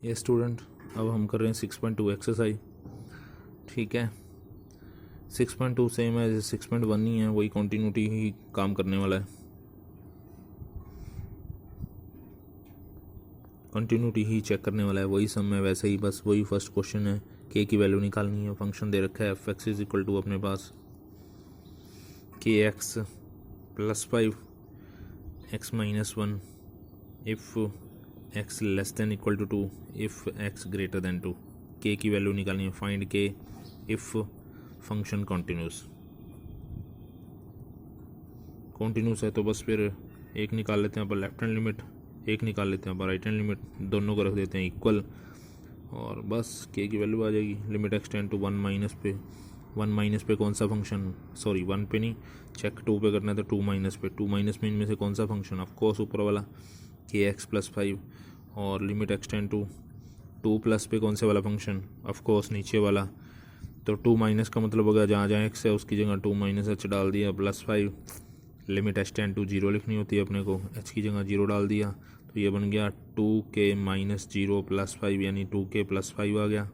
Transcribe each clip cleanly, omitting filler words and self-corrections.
ये स्टूडेंट अब हम कर रहे हैं 6.2 एक्सरसाइज। ठीक है, 6.2 सेम है 6.1 ही है, वही कॉन्टीन्यूटी ही काम करने वाला है, कंटिन्यूटी ही चेक करने वाला है, वही सम है वैसे ही, बस वही फर्स्ट क्वेश्चन है। के की वैल्यू निकालनी है, फंक्शन दे रखा है F X is equal to अपने पास के X plus 5 X minus 1 if X less than equal to 2 if X greater than 2। के की वैल्यू निकालनी है, फाइंड के इफ़ फंक्शन कॉन्टिन्यूस है तो बस फिर एक निकाल लेते हैं अपन लेफ्ट हैंड लिमिट, एक निकाल लेते हैं अपन राइट हैंड लिमिट, दोनों को रख देते हैं इक्वल और बस के की वैल्यू आ जाएगी। लिमिट एक्सटेंड टू 1 माइनस पे कौन सा फंक्शन, सॉरी 1 पे नहीं, चेक 2 पे करना है तो 2 माइनस पे, 2 माइनस में इनमें से कौन सा फंक्शन, ऑफकोर्स ऊपर वाला के एक्स प्लस 5 और लिमिट एक्सटेंड टू 2 प्लस पे कौन से वाला फंक्शन, ऑफकोर्स नीचे वाला। तो 2 माइनस का मतलब होगा जहाँ जहाँ एक्स है उसकी जगह 2 माइनस एच डाल दिया प्लस 5, लिमिट एक्सटेंड टू 0 लिखनी होती है अपने को, एच की जगह 0 डाल दिया तो ये बन गया 2k माइनस 0 प्लस 5 यानी 2k प्लस 5 आ गया।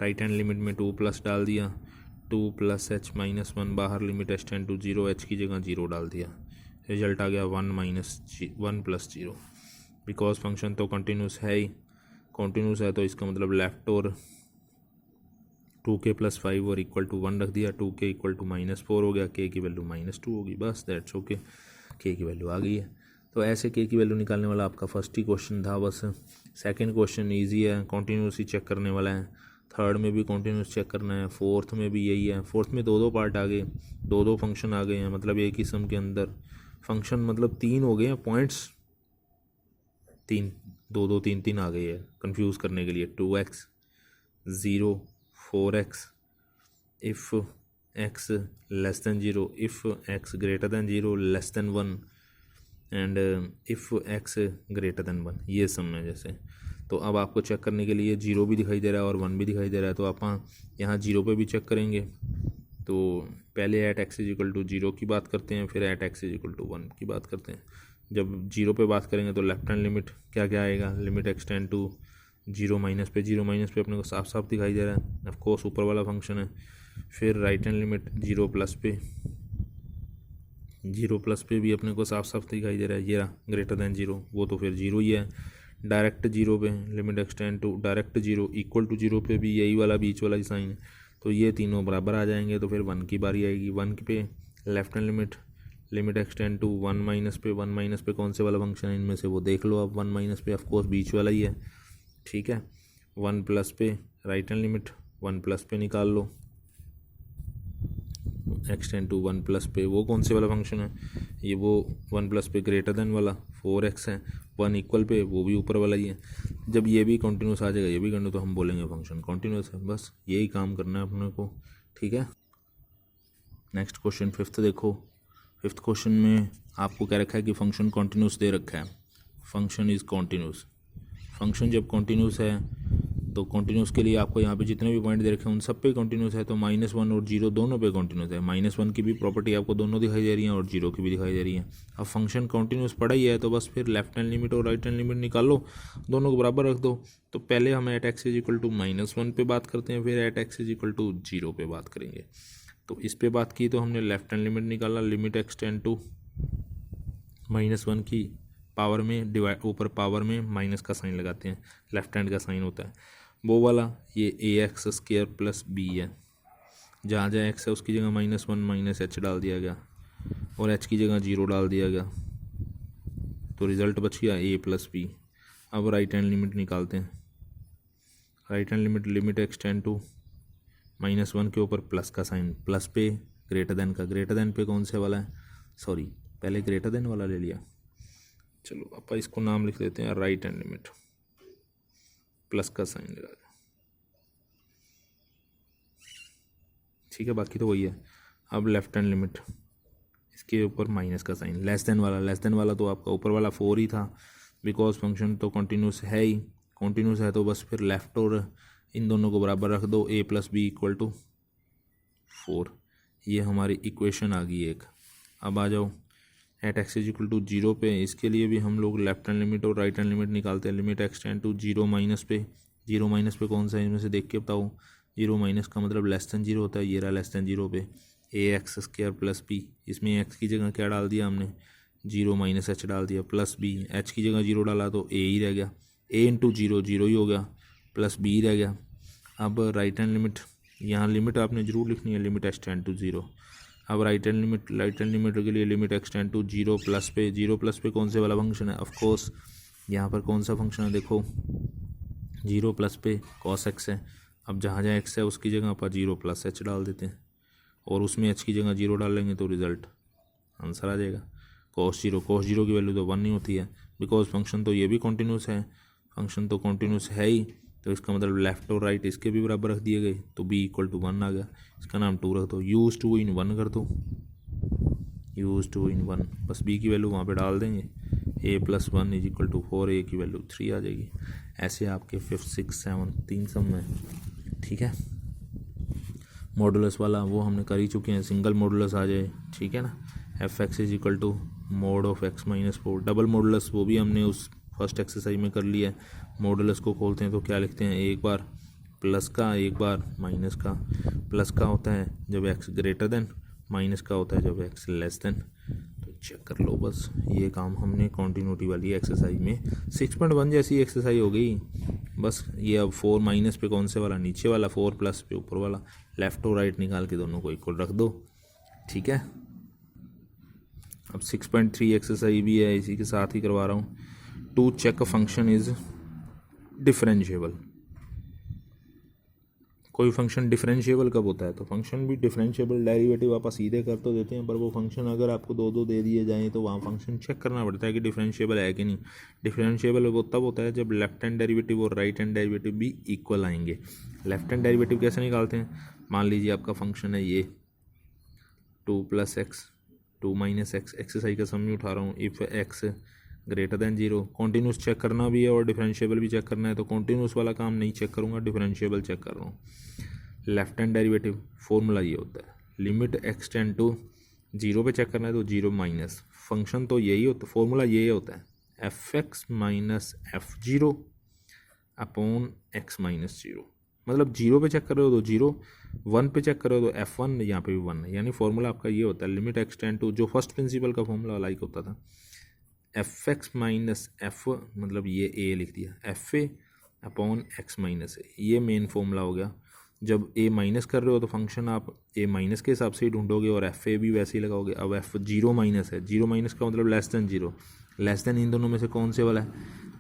राइट हैंड लिमिट में 2 प्लस डाल दिया, 2 प्लस एच माइनस 1 बाहर, लिमिट एक्सटेंड टू 0, एच की जगह 0 डाल दिया, रिजल्ट आ गया 1 प्लस 0। बिकॉज फंक्शन तो कंटिन्यूस है ही, कंटिन्यूस है तो इसका मतलब लेफ्ट और 2k प्लस 5 और इक्वल टू 1 रख दिया, 2k इक्वल टू -4 हो गया, के की वैल्यू -2 होगी, बस दैट्स ओके, के की वैल्यू आ गई है। तो ऐसे के की वैल्यू निकालने वाला आपका फर्स्ट ही क्वेश्चन था। बस सेकंड क्वेश्चन इजी है, कॉन्टीन्यूस ही चेक करने वाला है, थर्ड में भी कॉन्टीन्यूस चेक करना है, फोर्थ में भी यही है। फोर्थ में दो पार्ट आ गए, दो फंक्शन आ गए हैं, मतलब एक ही सम के अंदर फंक्शन मतलब 3 हो गए हैं पॉइंट्स, 3 आ गई है कंफ्यूज करने के लिए। 2x 0 4x if x less than 0 if x greater than 0 less than 1 and if x greater than 1, ये सम है जैसे। तो अब आपको चेक करने के लिए 0 भी दिखाई दे रहा है और 1 भी दिखाई दे रहा है, तो आप यहाँ 0 पे भी चेक करेंगे। तो पहले at X is equal to 0 की बात करते हैं, फिर at X is equal to 1 की बात करते हैं। जब 0 पे बात करेंगे तो लेफ्ट हैंड लिमिट क्या क्या आएगा, लिमिट एक्सटेंड टू 0 माइनस पे अपने को साफ साफ दिखाई दे रहा है, ऑफ कोर्स ऊपर वाला फंक्शन है। फिर राइट हैंड लिमिट 0 प्लस पे भी अपने को साफ साफ दिखाई दे रहा है, ये रहा ग्रेटर देन 0, वो तो फिर 0 ही है। डायरेक्ट 0 पे limit X tend to direct 0 equal to 0 पे भी यही वाला बीच वाला ही साइन है, तो ये तीनों बराबर आ जाएंगे। तो फिर 1 की बारी आएगी, 1 पे left hand limit X tend to 1 minus पे कौन से वाला फंक्शन है इनमें से वो देख लो आप, 1 माइनस पे ऑफकोर्स बीच वाला ही है, ठीक है। 1 प्लस पे राइट हैंड लिमिट 1 प्लस पे निकाल लो, एक्सटेंड टू 1 प्लस पे वो कौन से वाला फंक्शन है, ये वो 1 प्लस पे ग्रेटर देन वाला 4x है, 1 इक्वल पे वो भी ऊपर वाला ही है। जब ये भी कंटिन्यूस आ जाएगा ये भी कंटिन्यूस, तो हम बोलेंगे फंक्शन कंटिन्यूस है, बस यही काम करना है अपने को, ठीक है। नेक्स्ट क्वेश्चन फिफ्थ देखो, फिफ्थ क्वेश्चन में आपको क्या रखा है कि फंक्शन कंटिन्यूस दे रखा है, फंक्शन इज़ कंटिन्यूस। फंक्शन जब कंटिन्यूस है तो कंटिन्यूस के लिए आपको यहाँ पे जितने भी पॉइंट दे रखे हैं उन सब पे कंटिन्यूस है, तो -1 और 0 दोनों पे कंटिन्यूस है। -1 की भी प्रॉपर्टी आपको दोनों दिखाई दे रही है और 0 की भी दिखाई दे रही है। अब फंक्शन कंटिन्यूस पड़ा ही है तो बस फिर लेफ्ट हैंड लिमिट और राइट हैंड लिमिट निकाल लो, दोनों को बराबर रख दो। तो पहले हम at X is equal to -1 पे बात करते हैं, फिर at X is equal to 0 पे बात करेंगे। तो इस पे बात की तो हमने लेफ्ट हैंड लिमिट निकाला, लिमिट एक्सटेंड टू -1 की पावर में डिवाइड, ऊपर पावर में माइनस का साइन लगाते हैं, लेफ्ट हैंड का साइन होता है वो वाला, ये ax² प्लस बी है, जहाँ जहाँ x है उसकी जगह -1 माइनस एच डाल दिया गया और h की जगह 0 डाल दिया गया, तो रिज़ल्ट बच गया a प्लस बी। अब राइट हैंड लिमिट निकालते हैं, right hand limit X tend to -1 के ऊपर प्लस का साइन, प्लस पे ग्रेटर देन का, ग्रेटर देन पे कौन से वाला है, सॉरी पहले ग्रेटर देन वाला ले लिया, चलो आप इसको नाम लिख देते हैं राइट हैंड लिमिट, प्लस का साइन लगा दें, ठीक है, बाकी तो वही है। अब लेफ्ट हैंड लिमिट, इसके ऊपर माइनस का साइन, लेस देन वाला तो आपका ऊपर वाला 4 ही था, बिकॉज फंक्शन तो कंटिन्यूस है ही, कंटिन्यूस है तो बस फिर लेफ्ट और इन दोनों को बराबर रख दो, a plus B equal to 4, ये हमारी इक्वेशन आ गई एक। अब आ जाओ at X is equal to 0 पे, इसके लिए भी हम लोग लेफ्ट हैंड लिमिट और राइट हैंड लिमिट निकालते हैं। Limit X tend to 0 minus पे, 0 माइनस पे कौन सा है इनमें से देख के बताओ। 0 माइनस का मतलब लेस दैन 0 होता है, ये रहा लेस दैन 0 पे। ए एक्स स्क्वायर प्लस बी, इसमें एक्स की जगह क्या डाल दिया हमने, 0 माइनस एच डाल दिया, प्लस बी, एच की जगह 0 डाला तो ए ही रह गया, ए इंटू 0 0 ही हो गया, प्लस बी रह गया। अब राइट हैंड लिमिट, यहाँ लिमिट आपने जरूर लिखनी है, लिमिट एक्स टेंड टू 0। अब राइट हैंड लिमिट के लिए limit X tend to 0 plus पे, 0 प्लस पे कौन से वाला फंक्शन है, ऑफकोर्स यहाँ पर कौन सा फंक्शन है देखो, 0 प्लस पे कॉस एक्स है। अब जहाँ जहाँ एक्स है उसकी जगह पर 0 प्लस एच डाल देते हैं और उसमें एच की जगह 0 डाल लेंगे तो रिज़ल्ट आंसर आ जाएगा कॉस 0 की वैल्यू तो 1 नहीं होती है, बिकॉज फंक्शन तो ये भी कॉन्टीन्यूस है, फंक्शन तो कॉन्टीन्यूस है ही, तो इसका मतलब लेफ्ट और राइट इसके भी बराबर रख दिए गए, तो b इक्वल टू 1 आ गया, इसका नाम 2 रख दो, यूज 2 इन 1 कर दो, यूज 2 इन 1, बस b की वैल्यू वहाँ पे डाल देंगे, a plus 1 is equal to 4, a की वैल्यू 3 आ जाएगी। ऐसे आपके 5, 6, 7 3 सम में, ठीक है। मॉडुलस वाला वो हमने कर ही चुके हैं, सिंगल मॉडुलस आ जाए, ठीक है ना, F X is equal to mod of X minus 4। Double modulus वो भी हमने उस फर्स्ट एक्सरसाइज में कर लिया है। मॉडुलस को खोलते हैं तो क्या लिखते हैं, एक बार प्लस का एक बार माइनस का। प्लस का होता है जब एक्स ग्रेटर देन, माइनस का होता है जब एक्स लेस देन। तो चेक कर लो, बस ये काम हमने कॉन्टीन्यूटी वाली एक्सरसाइज में 6.1 जैसी एक्सरसाइज हो गई। बस ये अब 4 माइनस पे कौन से वाला, नीचे वाला, 4 प्लस पे ऊपर वाला, लेफ़्ट और राइट निकाल के दोनों को इक्वल रख दो, ठीक है। अब 6.3 एक्सरसाइज भी है, इसी के साथ ही करवा रहा हूँ। To check a function is differentiable. कोई फंक्शन डिफरेंशिएबल कब होता है, तो फंक्शन भी डिफरेंशिएबल डेरिवेटिव आप सीधे कर तो देते हैं, पर वो फंक्शन अगर आपको दो दो दे दिए जाएँ तो वहाँ फंक्शन चेक करना पड़ता है कि डिफरेंशिएबल है कि नहीं। डिफरेंशिएबल वो तब होता है जब लेफ्ट हैंड डेरिवेटिव और राइट हैंड डेरिवेटिव भी इक्वल आएंगे। लेफ्ट हैंड डेरिवेटिव कैसे निकालते हैं, मान लीजिए आपका फंक्शन है ये 2 plus X 2 minus X, exercise का सम ही उठा रहा हूँ। If X greater than 0, continuous check करना भी है और डिफरेंशिएबल भी चेक करना है, तो कॉन्टीन्यूस वाला काम नहीं चेक करूँगा, डिफरेंशिएबल चेक कर रहा हूँ। लेफ्ट हैंड डेरिवेटिव फॉर्मूला ये होता है, लिमिट एक्स टेंड टू 0 पे चेक करना है तो 0 माइनस, फंक्शन तो यही होता है, फॉर्मूला यही होता है, F X minus F 0 upon x minus 0। मतलब 0 पे चेक कर रहे हो तो 0, 1 पे चेक कर रहे हो तो f1, यहाँ पे भी 1 है, यानी फॉर्मूला आपका ये होता है, लिमिट एक्स टेंड टू, जो फर्स्ट प्रिंसिपल का फॉर्मूला लाइक होता था, एफ एक्स माइनस एफ, मतलब ये ए लिख दिया, f a upon x minus a, ये मेन फॉर्मूला हो गया। जब ए माइनस कर रहे हो तो फंक्शन आप ए माइनस के हिसाब से ही ढूंढोगे और एफ ए भी वैसे ही लगाओगे। अब एफ 0 माइनस है, 0 माइनस का मतलब लेस दैन 0, लेस दैन इन दोनों में से कौन से वाला है,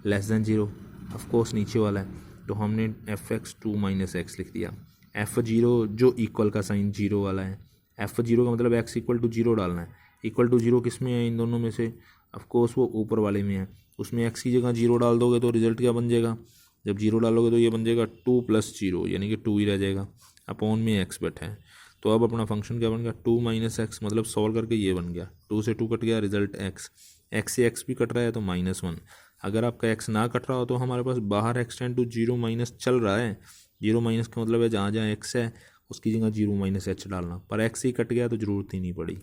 लेस दैन 0, ऑफकोर्स नीचे वाला है, तो हमने एफ एक्स 2 माइनस एक्स लिख दिया। एफ 0 जो इक्वल का साइन 0 वाला है, एफ 0 का मतलब एक्स इक्वल टू 0 डालना है। इक्वल टू 0 किस में है, इन दोनों में से, ऑफकोर्स वो ऊपर वाले में है, उसमें एक्स की जगह 0 डाल दोगे तो रिजल्ट क्या बन जाएगा, जब 0 डालोगे तो ये बन जाएगा 2 प्लस 0, यानी कि 2 ही रह जाएगा, अपॉन में एक्स बैठा है। तो अब अपना फंक्शन क्या बन गया, 2 माइनस एक्स, मतलब सॉल्व करके ये बन गया, 2 से 2 कट गया, रिजल्ट एक्स, एक्स से एक्स भी कट रहा है तो -1। अगर आपका एक्स ना कट रहा हो तो हमारे पास बाहर एक्स टेंड टू 0 माइनस चल रहा है, 0 माइनस का मतलब है जहाँ जहाँ एक्स है उसकी जगह 0 माइनस एच डालना, पर एक्स ही कट गया तो ज़रूरत ही नहीं पड़ी।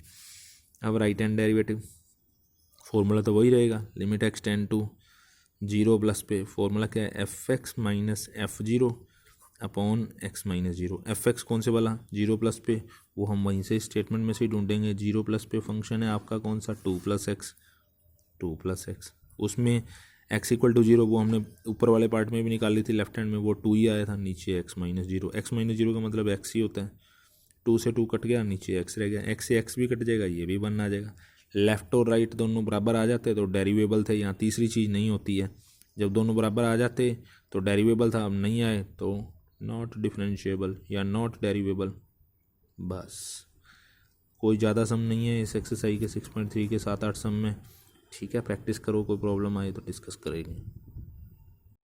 अब राइट हैंड डेरिवेटिव फॉर्मूला तो वही रहेगा, limit X tend to 0 plus पे, फॉर्मूला क्या है, F X minus F 0 upon x minus 0। F X कौन से वाला, 0 प्लस पे, वो हम वहीं से स्टेटमेंट में से ही ढूंढेंगे। 0 प्लस पे फंक्शन है आपका कौन सा, 2 प्लस एक्स, उसमें एक्स इक्वल टू 0 वो हमने ऊपर वाले पार्ट में भी निकाल ली थी, लेफ्ट हैंड में वो 2 ही आया था, नीचे एक्स माइनस 0, एक्स माइनस 0 का मतलब एक्स ही होता है, 2 से 2 कट गया, नीचे एक्स रह गया, एक्स से एक्स भी कट जाएगा, ये भी 1 आ जाएगा। लेफ़्ट और राइट दोनों बराबर आ जाते तो डेरिवेबल थे, यहाँ तीसरी चीज़ नहीं होती है, जब दोनों बराबर आ जाते तो डेरिवेबल था, अब नहीं आए तो नॉट डिफरेंशिएबल या नॉट डेरिवेबल। बस कोई ज़्यादा सम नहीं है इस एक्सरसाइज के 6.3 के 7-8 सम में, ठीक है। प्रैक्टिस करो, कोई प्रॉब्लम आए तो डिस्कस करेंगे।